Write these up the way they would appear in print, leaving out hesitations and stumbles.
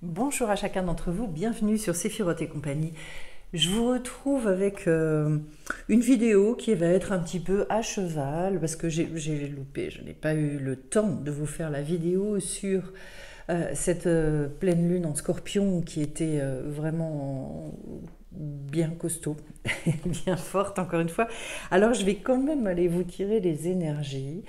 Bonjour à chacun d'entre vous, bienvenue sur Séphiroth et compagnie. Je vous retrouve avec une vidéo qui va être un petit peu à cheval parce que j'ai loupé, je n'ai pas eu le temps de vous faire la vidéo sur cette pleine lune en Scorpion qui était vraiment bien costaud, bien forte encore une fois. Alors je vais quand même aller vous tirer les énergies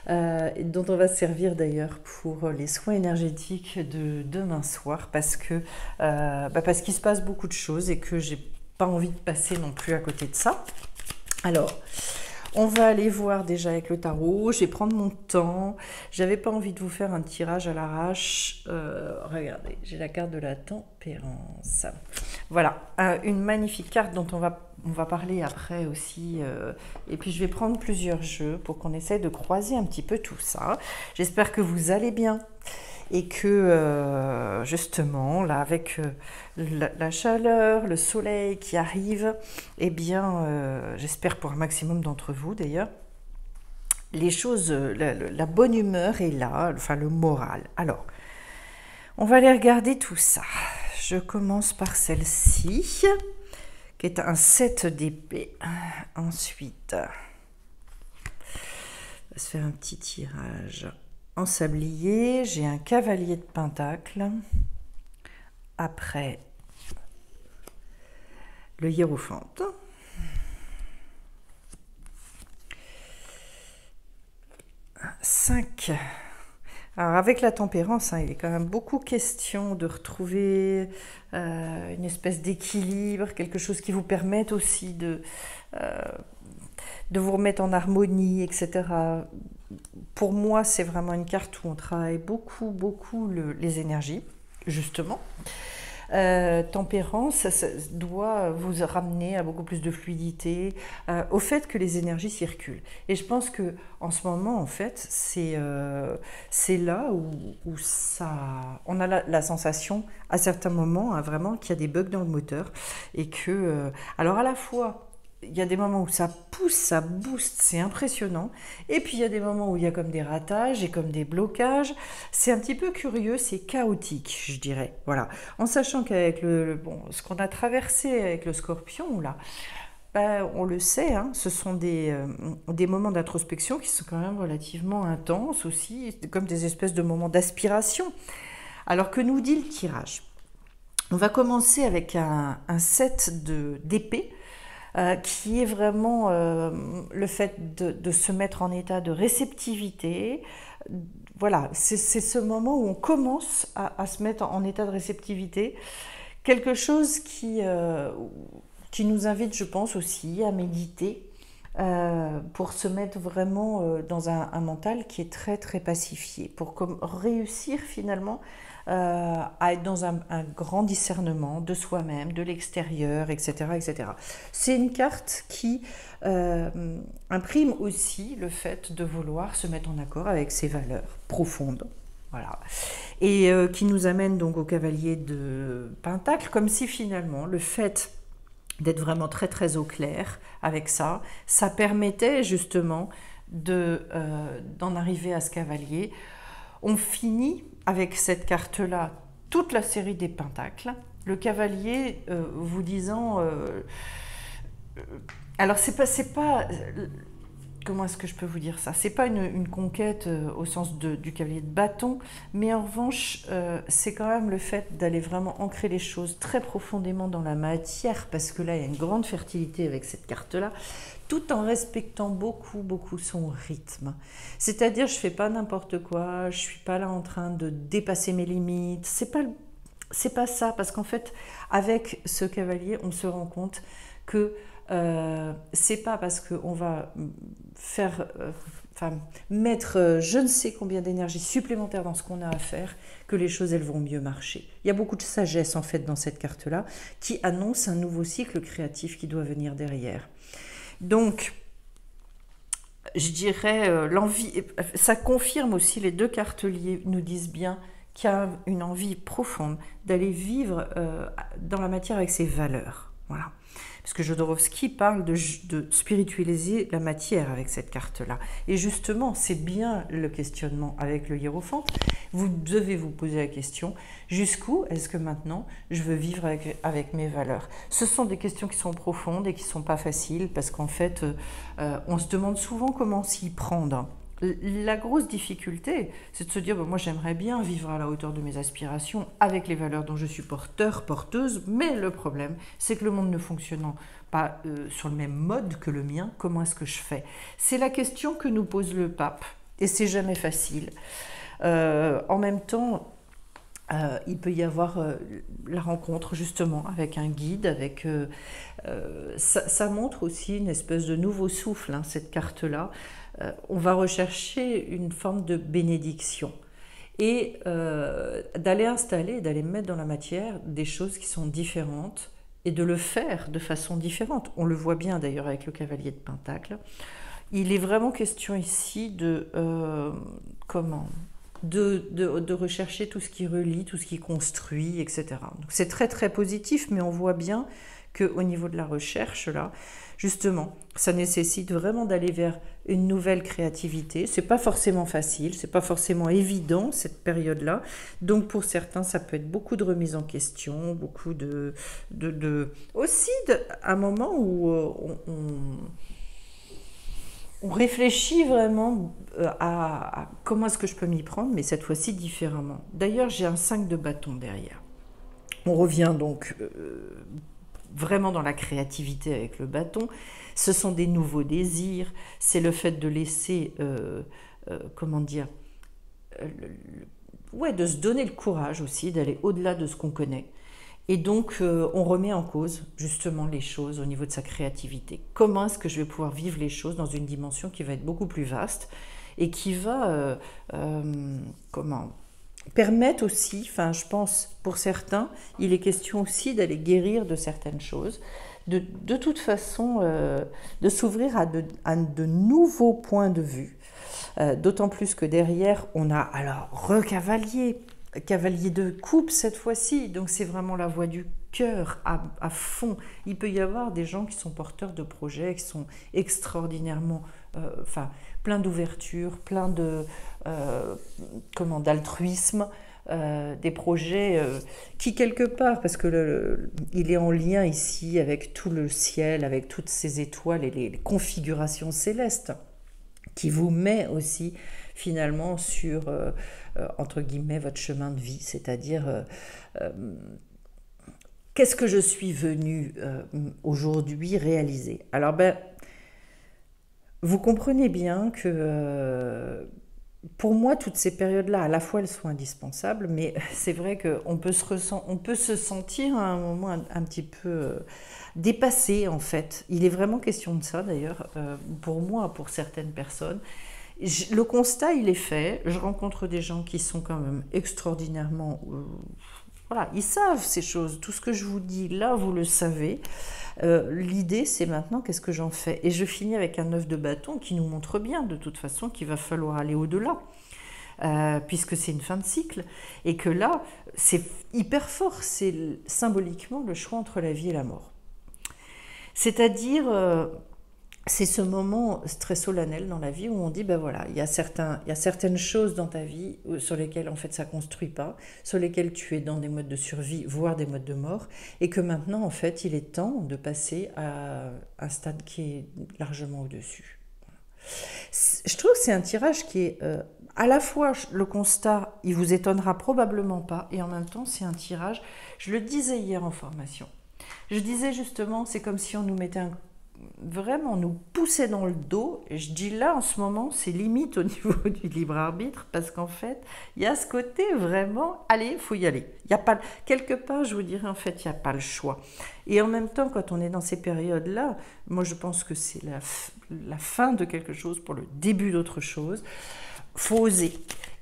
dont on va se servir d'ailleurs pour les soins énergétiques de demain soir parce qu'il se passe beaucoup de choses et que j'ai pas envie de passer non plus à côté de ça. Alors on va aller voir déjà avec le tarot, je vais prendre mon temps, j'avais pas envie de vous faire un tirage à l'arrache, regardez, j'ai la carte de la tempérance, voilà, une magnifique carte dont on va parler après aussi, et puis je vais prendre plusieurs jeux pour qu'on essaye de croiser un petit peu tout ça. J'espère que vous allez bien et que justement là avec la chaleur, le soleil qui arrive, eh bien j'espère pour un maximum d'entre vous d'ailleurs, les choses, la bonne humeur est là, enfin le moral. Alors on va aller regarder tout ça. Je commence par celle-ci qui est un 7 d'épée. Ensuite on va se faire un petit tirage en sablier, j'ai un cavalier de pentacle, après le hiérophante, cinq. Alors avec la tempérance, il est quand même beaucoup question de retrouver une espèce d'équilibre, quelque chose qui vous permette aussi de vous remettre en harmonie, etc. Pour moi, c'est vraiment une carte où on travaille beaucoup les énergies, justement. Tempérance, ça doit vous ramener à beaucoup plus de fluidité, au fait que les énergies circulent. Et je pense que en ce moment, en fait, c'est là où ça, on a la sensation, à certains moments, vraiment qu'il y a des bugs dans le moteur et que, alors à la fois, il y a des moments où ça pousse, ça booste, c'est impressionnant. Et puis il y a des moments où il y a comme des ratages et comme des blocages. C'est un petit peu curieux, c'est chaotique, je dirais. Voilà. En sachant qu'avec ce qu'on a traversé avec le Scorpion, là, on le sait, hein, ce sont des moments d'introspection qui sont quand même relativement intenses aussi, comme des espèces de moments d'aspiration. Alors que nous dit le tirage? On va commencer avec un 7 d'épée. Qui est vraiment le fait de se mettre en état de réceptivité. Voilà, c'est ce moment où on commence à se mettre en état de réceptivité. Quelque chose qui nous invite, je pense aussi, à méditer pour se mettre vraiment dans un mental qui est très très pacifié, pour réussir finalement à être dans un grand discernement de soi-même, de l'extérieur, etc., etc. C'est une carte qui imprime aussi le fait de vouloir se mettre en accord avec ses valeurs profondes. Voilà. Et qui nous amène donc au cavalier de Pentacle, comme si finalement le fait d'être vraiment très au clair avec ça, ça permettait justement d'en arriver à ce cavalier. On finit avec cette carte-là toute la série des pentacles. Le cavalier vous disant... alors c'est pas comment est-ce que je peux vous dire ça? C'est pas une conquête au sens du cavalier de bâton, mais en revanche, c'est quand même le fait d'aller vraiment ancrer les choses très profondément dans la matière, parce que là, il y a une grande fertilité avec cette carte-là, tout en respectant beaucoup son rythme. C'est-à-dire, je fais pas n'importe quoi, je suis pas là en train de dépasser mes limites, c'est pas ça, parce qu'en fait, avec ce cavalier, on se rend compte que c'est pas parce qu'on va mettre je ne sais combien d'énergie supplémentaire dans ce qu'on a à faire que les choses elles vont mieux marcher. Il y a beaucoup de sagesse en fait dans cette carte là qui annonce un nouveau cycle créatif qui doit venir derrière. Donc je dirais l'envie, ça confirme aussi, les deux cartes liées nous disent bien qu'il y a une envie profonde d'aller vivre dans la matière avec ses valeurs. Voilà. Parce que Jodorowsky parle de spiritualiser la matière avec cette carte-là. Et justement, c'est bien le questionnement avec le hiérophante. Vous devez vous poser la question, jusqu'où est-ce que maintenant je veux vivre avec mes valeurs? Ce sont des questions qui sont profondes et qui ne sont pas faciles parce qu'en fait, on se demande souvent comment s'y prendre. La grosse difficulté, c'est de se dire, moi j'aimerais bien vivre à la hauteur de mes aspirations avec les valeurs dont je suis porteuse, mais le problème, c'est que le monde ne fonctionnant pas sur le même mode que le mien, comment est-ce que je fais? C'est la question que nous pose le pape, et c'est jamais facile. En même temps, il peut y avoir la rencontre justement avec un guide, ça montre aussi une espèce de nouveau souffle, hein, cette carte-là. On va rechercher une forme de bénédiction et d'aller mettre dans la matière des choses qui sont différentes et de le faire de façon différente. On le voit bien d'ailleurs avec le cavalier de Pentacle. Il est vraiment question ici de rechercher tout ce qui relie, tout ce qui construit, etc. Donc c'est très très positif, mais on voit bien qu'au niveau de la recherche, là, justement, ça nécessite vraiment d'aller vers une nouvelle créativité. C'est pas forcément facile, c'est pas forcément évident cette période-là. Donc pour certains, ça peut être beaucoup de remise en question, beaucoup aussi un moment où on réfléchit vraiment à comment est-ce que je peux m'y prendre, mais cette fois-ci différemment. D'ailleurs, j'ai un 5 de bâton derrière. On revient donc vraiment dans la créativité avec le bâton. Ce sont des nouveaux désirs, c'est le fait de laisser, de se donner le courage aussi, d'aller au-delà de ce qu'on connaît. Et donc, on remet en cause justement les choses au niveau de sa créativité. Comment est-ce que je vais pouvoir vivre les choses dans une dimension qui va être beaucoup plus vaste et qui va, permettre aussi, je pense pour certains, il est question aussi d'aller guérir de certaines choses, de toute façon de s'ouvrir à de nouveaux points de vue, d'autant plus que derrière on a alors cavalier de coupe cette fois-ci, donc c'est vraiment la voix du cœur à fond. Il peut y avoir des gens qui sont porteurs de projets, qui sont extraordinairement, plein d'ouverture, plein d'altruisme, des projets qui quelque part, parce que il est en lien ici avec tout le ciel, avec toutes ces étoiles et les configurations célestes, qui vous met aussi finalement sur, entre guillemets, votre chemin de vie, c'est-à-dire qu'est-ce que je suis venu aujourd'hui réaliser. Alors vous comprenez bien que pour moi, toutes ces périodes-là, à la fois, elles sont indispensables, mais c'est vrai qu'on peut se sentir à un moment un petit peu dépassé, en fait. Il est vraiment question de ça, d'ailleurs, pour moi, pour certaines personnes. Le constat, il est fait. Je rencontre des gens qui sont quand même extraordinairement... ils savent ces choses. Tout ce que je vous dis là, vous le savez. L'idée, c'est maintenant, qu'est-ce que j'en fais? Et je finis avec un 9 de bâton qui nous montre bien, de toute façon, qu'il va falloir aller au-delà, puisque c'est une fin de cycle. Et que là, c'est hyper fort. C'est symboliquement le choix entre la vie et la mort. C'est-à-dire... c'est ce moment très solennel dans la vie où on dit, il y a certaines choses dans ta vie sur lesquelles en fait ça ne construit pas, sur lesquelles tu es dans des modes de survie, voire des modes de mort, et que maintenant en fait il est temps de passer à un stade qui est largement au-dessus. Je trouve que c'est un tirage qui est à la fois le constat, il vous étonnera probablement pas, et en même temps c'est un tirage, je le disais hier en formation, je disais justement c'est comme si on nous mettait vraiment nous poussait dans le dos. Et je dis là en ce moment c'est limite au niveau du libre arbitre, parce qu'en fait il y a ce côté vraiment allez, il faut y aller, il y a pas, quelque part je vous dirais en fait il n'y a pas le choix. Et en même temps quand on est dans ces périodes là, moi je pense que c'est la fin de quelque chose pour le début d'autre chose. Faut oser.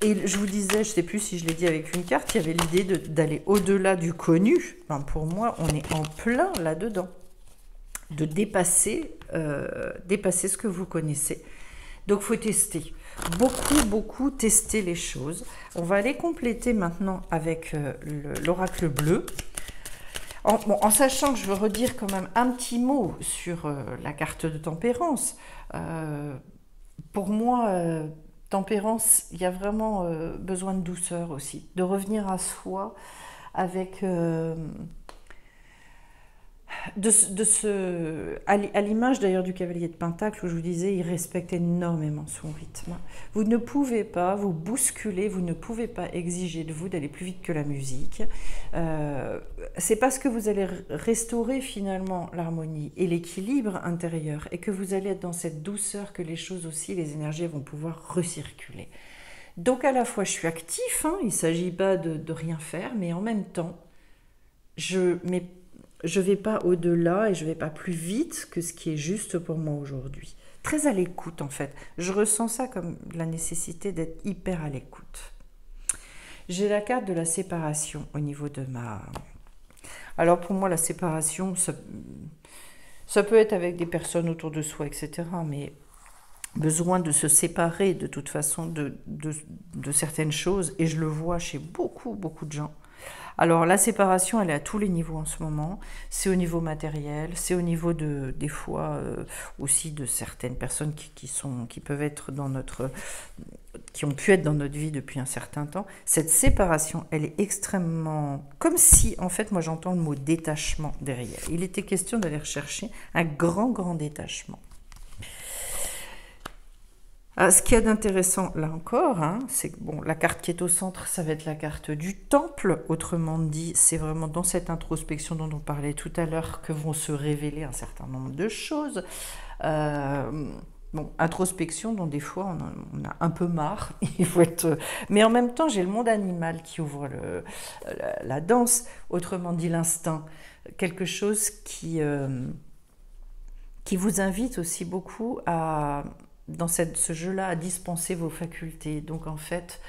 Et je vous disais, je ne sais plus si je l'ai dit avec une carte, il y avait l'idée d'aller au-delà du connu. Pour moi on est en plein là-dedans, de dépasser ce que vous connaissez. Donc il faut tester, beaucoup tester les choses. On va aller compléter maintenant avec l'oracle bleu, en sachant que je veux redire quand même un petit mot sur la carte de tempérance. Pour moi, Tempérance, il y a vraiment besoin de douceur aussi, de revenir à soi avec à l'image d'ailleurs du cavalier de Pentacle où je vous disais, il respecte énormément son rythme. Vous ne pouvez pas vous bousculer, vous ne pouvez pas exiger de vous d'aller plus vite que la musique. C'est parce que vous allez restaurer finalement l'harmonie et l'équilibre intérieur et que vous allez être dans cette douceur que les choses aussi, les énergies vont pouvoir recirculer. Donc à la fois je suis actif, hein, il ne s'agit pas de rien faire, mais en même temps, je ne vais pas au-delà et je ne vais pas plus vite que ce qui est juste pour moi aujourd'hui. Très à l'écoute en fait. Je ressens ça comme la nécessité d'être hyper à l'écoute. J'ai la carte de la séparation au niveau de ma... Alors pour moi la séparation, ça peut être avec des personnes autour de soi, etc. Mais besoin de se séparer de toute façon de certaines choses et je le vois chez beaucoup de gens. Alors la séparation, elle est à tous les niveaux en ce moment. C'est au niveau matériel, c'est au niveau des fois aussi de certaines personnes qui peuvent être qui ont pu être dans notre vie depuis un certain temps. Cette séparation, elle est extrêmement... Comme si, en fait, moi j'entends le mot détachement derrière. Il était question d'aller rechercher un grand détachement. Ce qu'il y a d'intéressant là encore, hein, c'est que bon, la carte qui est au centre, ça va être la carte du temple. Autrement dit, c'est vraiment dans cette introspection dont on parlait tout à l'heure que vont se révéler un certain nombre de choses. Bon, introspection dont des fois on a un peu marre. Il faut être... Mais en même temps, j'ai le monde animal qui ouvre la danse. Autrement dit, l'instinct. Quelque chose qui vous invite aussi beaucoup à... dans ce jeu-là, à dispenser vos facultés. Donc en fait,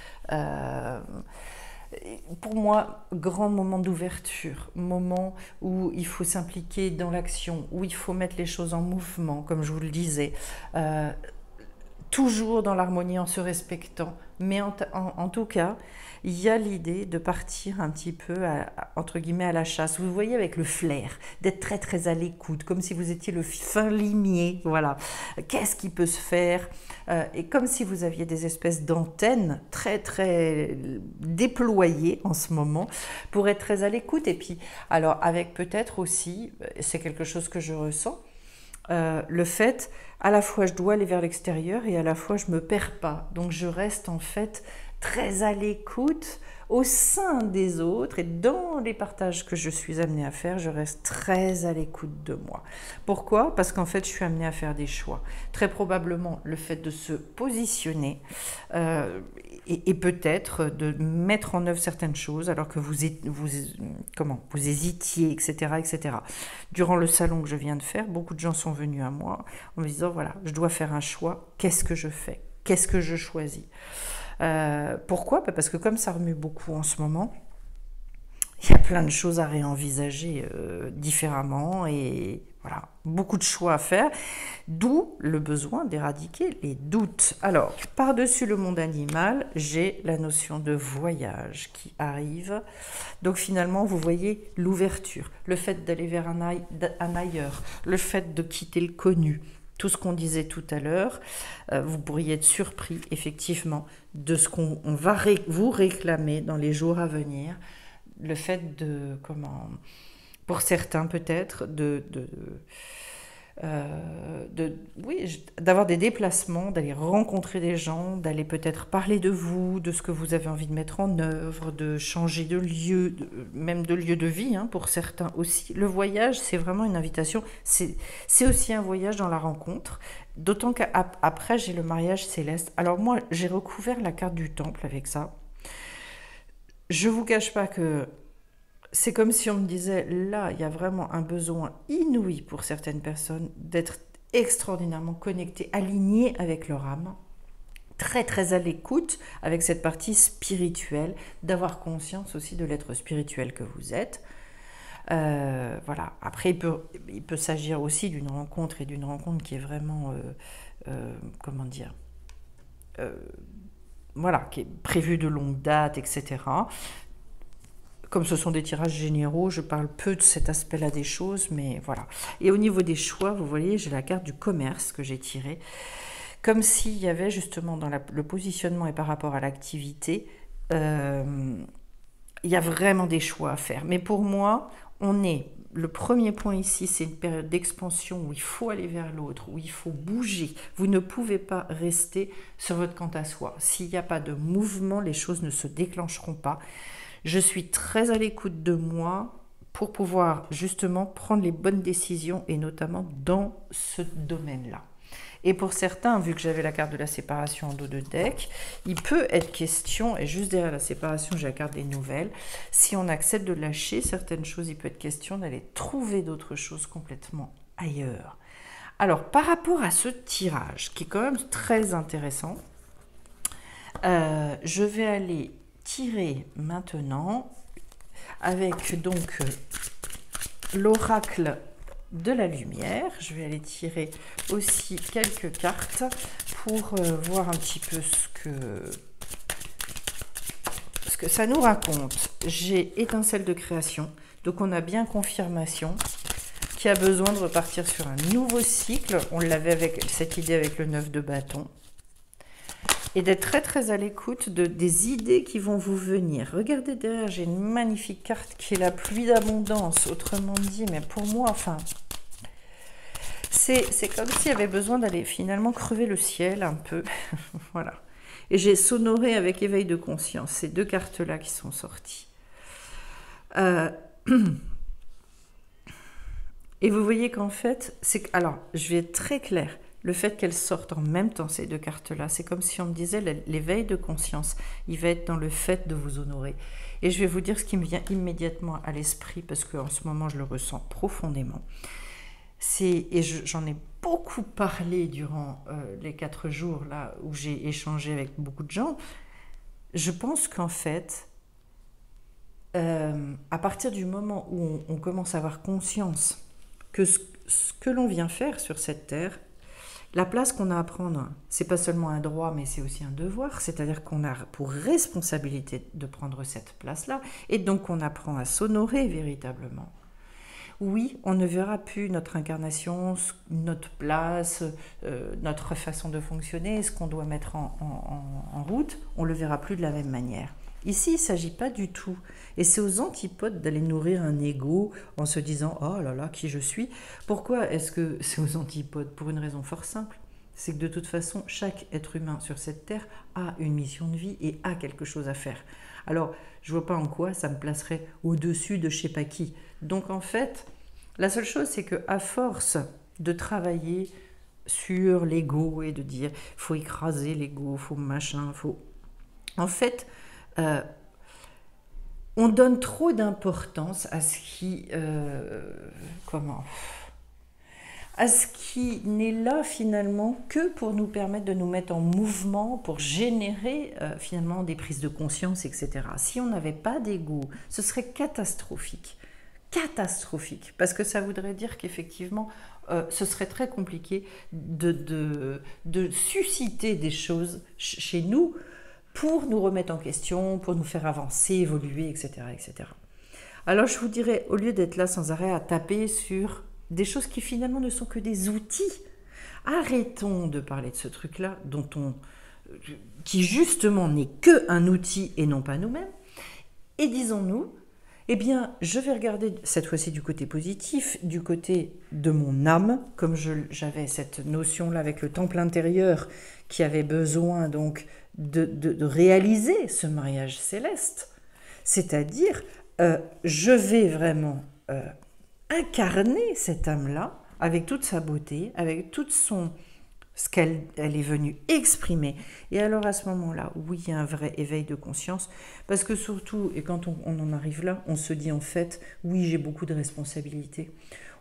pour moi, grand moment d'ouverture, moment où il faut s'impliquer dans l'action, où il faut mettre les choses en mouvement, comme je vous le disais, toujours dans l'harmonie en se respectant. Mais en tout cas, il y a l'idée de partir un petit peu, entre guillemets, à la chasse. Vous voyez, avec le flair, d'être très à l'écoute, comme si vous étiez le fin limier. Voilà. Qu'est-ce qui peut se faire? Et comme si vous aviez des espèces d'antennes très déployées en ce moment, pour être très à l'écoute. Et puis, alors, avec peut-être aussi, c'est quelque chose que je ressens, le fait, à la fois je dois aller vers l'extérieur et à la fois je me perds pas. Donc je reste en fait très à l'écoute au sein des autres et dans les partages que je suis amenée à faire, je reste très à l'écoute de moi. Pourquoi? Parce qu'en fait, je suis amenée à faire des choix. Très probablement, le fait de se positionner et peut-être de mettre en œuvre certaines choses alors que vous hésitiez, etc. Durant le salon que je viens de faire, beaucoup de gens sont venus à moi en me disant, voilà, je dois faire un choix, qu'est-ce que je fais? Qu'est-ce que je choisis? Pourquoi? Parce que comme ça remue beaucoup en ce moment, il y a plein de choses à réenvisager différemment et voilà, beaucoup de choix à faire, d'où le besoin d'éradiquer les doutes. Alors, par-dessus le monde animal, j'ai la notion de voyage qui arrive. Donc finalement, vous voyez l'ouverture, le fait d'aller vers un ailleurs, le fait de quitter le connu. Tout ce qu'on disait tout à l'heure, vous pourriez être surpris effectivement de ce qu'on va vous réclamer dans les jours à venir. Le fait de, pour certains peut-être, d'avoir des déplacements, d'aller rencontrer des gens, d'aller peut-être parler de vous, de ce que vous avez envie de mettre en œuvre, de changer de lieu, même de lieu de vie, hein, pour certains aussi. Le voyage, c'est vraiment une invitation, c'est aussi un voyage dans la rencontre, d'autant qu'après, j'ai le mariage céleste. Alors moi, j'ai recouvert la carte du temple avec ça. Je ne vous cache pas que c'est comme si on me disait, là, il y a vraiment un besoin inouï pour certaines personnes d'être extraordinairement connectées, alignées avec leur âme, très à l'écoute avec cette partie spirituelle, d'avoir conscience aussi de l'être spirituel que vous êtes. Voilà. Après, il peut s'agir aussi d'une rencontre et d'une rencontre qui est vraiment, voilà, qui est prévue de longue date, etc. Comme ce sont des tirages généraux, je parle peu de cet aspect-là des choses, mais voilà. Et au niveau des choix, vous voyez, j'ai la carte du commerce que j'ai tirée. comme s'il y avait justement dans le positionnement et par rapport à l'activité, il y a vraiment des choix à faire. Mais pour moi, le premier point ici, c'est une période d'expansion où il faut aller vers l'autre, où il faut bouger. Vous ne pouvez pas rester sur votre quant à soi. S'il n'y a pas de mouvement, les choses ne se déclencheront pas. Je suis très à l'écoute de moi pour pouvoir justement prendre les bonnes décisions et notamment dans ce domaine-là. Et pour certains, vu que j'avais la carte de la séparation en dos de deck, il peut être question, et juste derrière la séparation, j'ai la carte des nouvelles, si on accepte de lâcher certaines choses, il peut être question d'aller trouver d'autres choses complètement ailleurs. Alors, par rapport à ce tirage, qui est quand même très intéressant, je vais aller tirer maintenant avec donc l'oracle de la lumière. Je vais aller tirer aussi quelques cartes pour voir un petit peu ce que ça nous raconte. J'ai étincelle de création, donc on a bien confirmation qui a besoin de repartir sur un nouveau cycle. On l'avait avec cette idée avec le 9 de bâton. Et d'être très très à l'écoute des idées qui vont vous venir. Regardez derrière, j'ai une magnifique carte qui est la pluie d'abondance, autrement dit, mais pour moi, enfin, c'est comme s'il y avait besoin d'aller finalement crever le ciel un peu, voilà. Et j'ai sonoré avec éveil de conscience, ces deux cartes-là qui sont sorties. Et vous voyez qu'en fait, alors, je vais être très claire. Le fait qu'elles sortent en même temps, ces deux cartes-là, c'est comme si on me disait l'éveil de conscience, il va être dans le fait de vous honorer. Et je vais vous dire ce qui me vient immédiatement à l'esprit, parce qu'en ce moment, je le ressens profondément. Et j'en ai beaucoup parlé durant les 4 jours là, où j'ai échangé avec beaucoup de gens. Je pense qu'en fait, à partir du moment où on commence à avoir conscience que ce que l'on vient faire sur cette terre, la place qu'on a à prendre, c'est pas seulement un droit, mais c'est aussi un devoir. C'est-à-dire qu'on a pour responsabilité de prendre cette place-là, et donc on apprend à s'honorer véritablement. Oui, on ne verra plus notre incarnation, notre place, notre façon de fonctionner, ce qu'on doit mettre en route, on ne le verra plus de la même manière. Ici, il ne s'agit pas du tout. Et c'est aux antipodes d'aller nourrir un ego en se disant « Oh là là, qui je suis ?» Pourquoi est-ce que c'est aux antipodes? Pour une raison fort simple. C'est que de toute façon, chaque être humain sur cette terre a une mission de vie et a quelque chose à faire. Alors, je ne vois pas en quoi ça me placerait au-dessus de je ne sais pas qui. Donc en fait, la seule chose, c'est qu'à force de travailler sur l'ego et de dire « faut écraser l'ego, faut machin, faut… » En fait, on donne trop d'importance à ce qui… à ce qui n'est là finalement que pour nous permettre de nous mettre en mouvement, pour générer finalement des prises de conscience, etc. Si on n'avait pas d'ego, ce serait catastrophique. Catastrophique, parce que ça voudrait dire qu'effectivement, ce serait très compliqué de susciter des choses chez nous pour nous remettre en question, pour nous faire avancer, évoluer, etc., etc. Alors je vous dirais, au lieu d'être là sans arrêt à taper sur des choses qui finalement ne sont que des outils, arrêtons de parler de ce truc-là qui justement n'est qu'un outil et non pas nous-mêmes, et disons-nous, eh bien, je vais regarder cette fois-ci du côté positif, du côté de mon âme, comme j'avais cette notion-là avec le temple intérieur qui avait besoin donc de réaliser ce mariage céleste. C'est-à-dire, je vais vraiment incarner cette âme-là avec toute sa beauté, avec toute ce qu'elle est venue exprimer. Et alors à ce moment-là, oui, il y a un vrai éveil de conscience, parce que surtout, et quand on en arrive là, on se dit en fait, oui, j'ai beaucoup de responsabilités.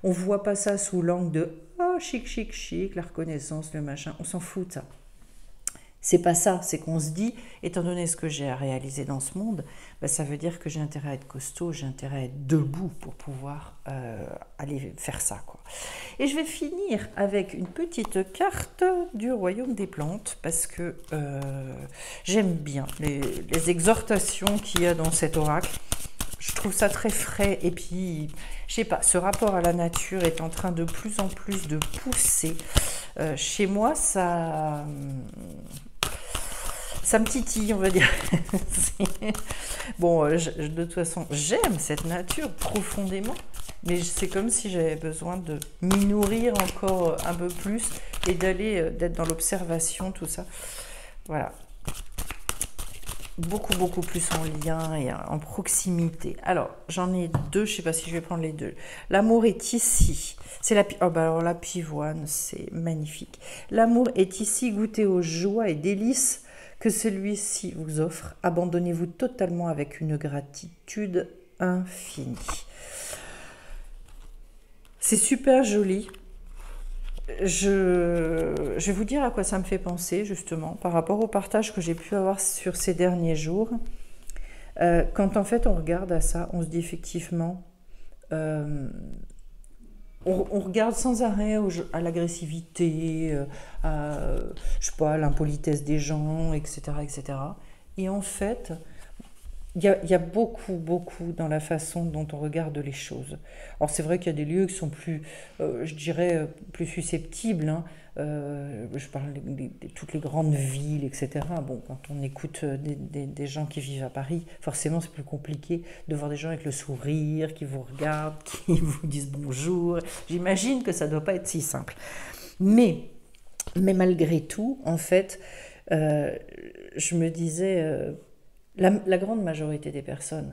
On ne voit pas ça sous l'angle de « oh, chic, chic, chic, la reconnaissance, le machin », on s'en fout de ça. C'est pas ça, c'est qu'on se dit, étant donné ce que j'ai à réaliser dans ce monde, ben ça veut dire que j'ai intérêt à être costaud, j'ai intérêt à être debout pour pouvoir aller faire ça, quoi. Et je vais finir avec une petite carte du royaume des plantes, parce que j'aime bien les exhortations qu'il y a dans cet oracle. Je trouve ça très frais, et puis Je sais pas, ce rapport à la nature est en train de plus en plus de pousser. Chez moi, ça me titille, on va dire. Bon, de toute façon, j'aime cette nature profondément, mais c'est comme si j'avais besoin de m'y nourrir encore un peu plus et d'être dans l'observation, tout ça. Voilà. Beaucoup, beaucoup plus en lien et en proximité. Alors, j'en ai deux, je ne sais pas si je vais prendre les deux. L'amour est ici. C'est alors la pivoine, c'est magnifique. L'amour est ici, goûtez aux joies et délices que celui-ci vous offre. Abandonnez-vous totalement avec une gratitude infinie. C'est super joli. Je vais vous dire à quoi ça me fait penser, justement, par rapport au partage que j'ai pu avoir sur ces derniers jours. Quand en fait on regarde à ça, on se dit effectivement, on regarde sans arrêt à l'agressivité, je sais pas, à l'impolitesse des gens, etc., etc. Et en fait, il y a beaucoup, beaucoup dans la façon dont on regarde les choses. Alors c'est vrai qu'il y a des lieux qui sont plus, je dirais, plus susceptibles. Hein. Je parle de toutes les grandes villes, etc. Bon, quand on écoute des gens qui vivent à Paris, forcément c'est plus compliqué de voir des gens avec le sourire, qui vous regardent, qui vous disent bonjour. J'imagine que ça ne doit pas être si simple. Mais malgré tout, en fait, je me disais... La grande majorité des personnes,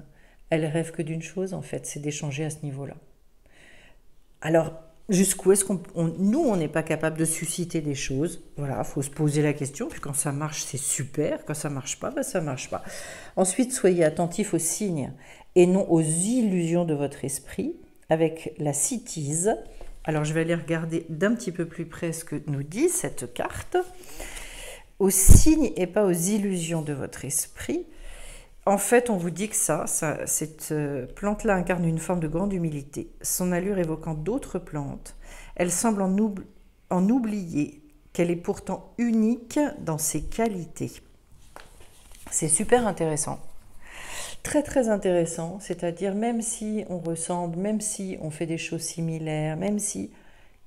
elles rêvent que d'une chose, en fait, c'est d'échanger à ce niveau-là. Alors, jusqu'où est-ce nous, on n'est pas capable de susciter des choses? Voilà, il faut se poser la question, puis quand ça marche, c'est super, quand ça ne marche pas, ben ça ne marche pas. Ensuite, soyez attentifs aux signes et non aux illusions de votre esprit, avec la citise. Alors, je vais aller regarder d'un petit peu plus près ce que nous dit cette carte. Aux signes et pas aux illusions de votre esprit. En fait, on vous dit que cette plante-là incarne une forme de grande humilité, son allure évoquant d'autres plantes. Elle semble en oublier qu'elle est pourtant unique dans ses qualités. C'est super intéressant. Très, très intéressant, c'est-à-dire même si on ressemble, même si on fait des choses similaires, même si...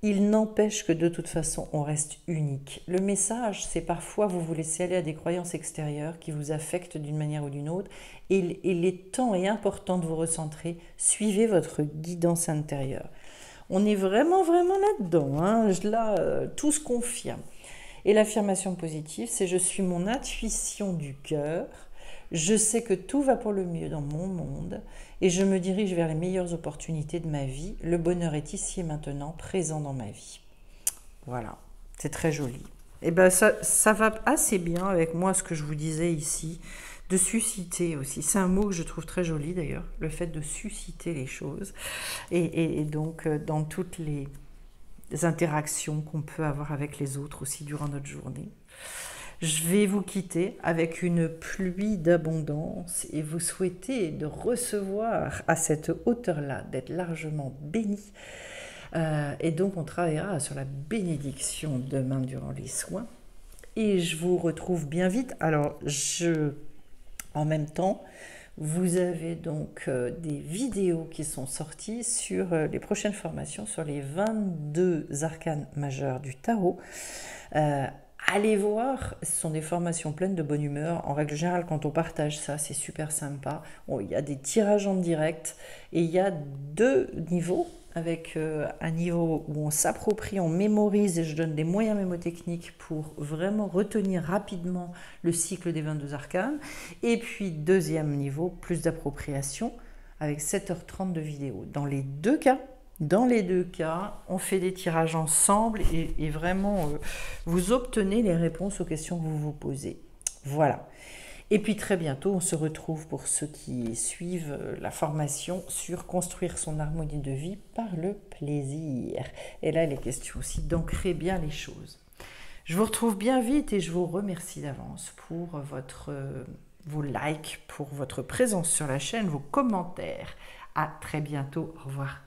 Il n'empêche que de toute façon, on reste unique. Le message, c'est parfois vous vous laissez aller à des croyances extérieures qui vous affectent d'une manière ou d'une autre. Et il est temps et important de vous recentrer. Suivez votre guidance intérieure. On est vraiment, vraiment là-dedans. Hein. Là, tout se confirme. Et l'affirmation positive, c'est « je suis mon intuition du cœur ». Je sais que tout va pour le mieux dans mon monde et je me dirige vers les meilleures opportunités de ma vie. Le bonheur est ici et maintenant, présent dans ma vie. Voilà, c'est très joli. Et bien ça va assez bien avec moi, ce que je vous disais ici, de susciter aussi. C'est un mot que je trouve très joli d'ailleurs, le fait de susciter les choses. Et donc dans toutes les interactions qu'on peut avoir avec les autres aussi durant notre journée. Je vais vous quitter avec une pluie d'abondance et vous souhaiter de recevoir à cette hauteur-là, d'être largement béni. Et donc on travaillera sur la bénédiction demain durant les soins. Et je vous retrouve bien vite. Alors, en même temps, vous avez donc des vidéos qui sont sorties sur les prochaines formations sur les 22 arcanes majeurs du tarot. Allez voir, ce sont des formations pleines de bonne humeur. En règle générale, quand on partage ça, c'est super sympa. Il y a des tirages en direct et il y a 2 niveaux, avec un niveau où on s'approprie, on mémorise et je donne des moyens mémotechniques pour vraiment retenir rapidement le cycle des 22 arcanes. Et puis, 2e niveau, plus d'appropriation avec 7h30 de vidéo. Dans les deux cas, on fait des tirages ensemble et vraiment, vous obtenez les réponses aux questions que vous vous posez. Voilà. Et puis très bientôt, on se retrouve pour ceux qui suivent la formation sur construire son harmonie de vie par le plaisir. Et là, il est question aussi d'ancrer bien les choses. Je vous retrouve bien vite et je vous remercie d'avance pour vos likes, pour votre présence sur la chaîne, vos commentaires. À très bientôt. Au revoir.